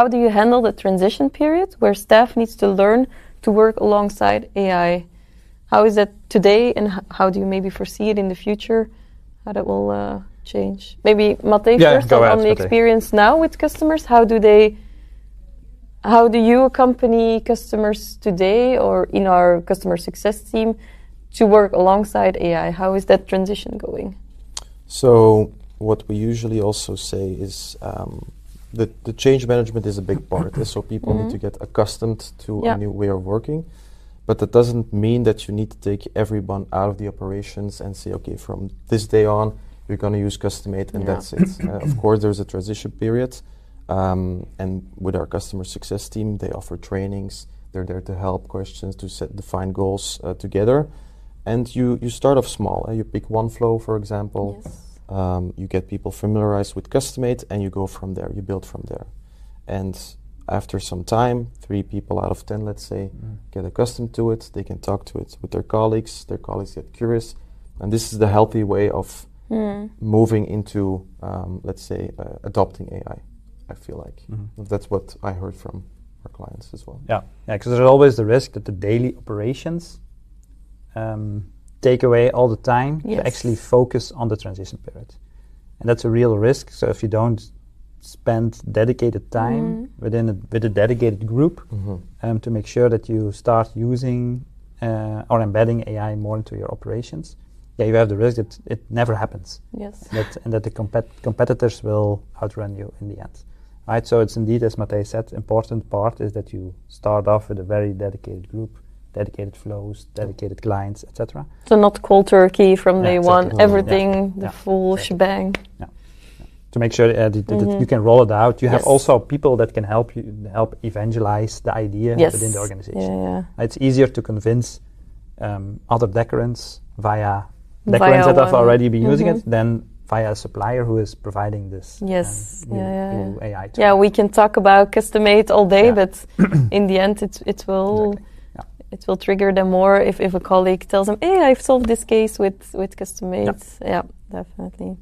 How do you handle the transition period where staff needs to learn to work alongside AI? How is that today, and how do you maybe foresee it in the future? How that will change? Maybe Mate first on the experience now with customers. How do you accompany customers today, or in our customer success team, to work alongside AI? How is that transition going? So what we usually also say is the change management is a big part. So people need to get accustomed to a new way of working. But that doesn't mean that you need to take everyone out of the operations and say, okay, from this day on, you're going to use Customaite and that's it. Of course, there's a transition period. And with our customer success team, they offer trainings. They're there to help questions, to define goals together. And you start off small. You pick one flow, for example. Yes. You get people familiarized with Customaite, and you go from there. You build from there. And after some time, 3 people out of 10, let's say, get accustomed to it. They can talk to it with their colleagues. Their colleagues get curious. And this is the healthy way of moving into, let's say, adopting AI, I feel like. That's what I heard from our clients as well. Yeah, because there's always the risk that the daily operations take away all the time to actually focus on the transition period. And that's a real risk. So if you don't spend dedicated time with a dedicated group to make sure that you start using or embedding AI more into your operations, you have the risk that it never happens. Yes. And that the competitors will outrun you in the end. Right? So it's indeed, as Matthijs said, important part is that you start off with a very dedicated group, dedicated flows, dedicated clients, etc. So not cold turkey from day one, everything, the full shebang. Yeah. To make sure that you can roll it out. You have also people that can help evangelize the idea within the organization. It's easier to convince other decorants via decorants that have already been using it than via a supplier who is providing this new AI tool. Yeah, we can talk about Customaite all day, but in the end it will it will trigger them more if a colleague tells them, hey, I've solved this case with Customaite. Yeah, definitely.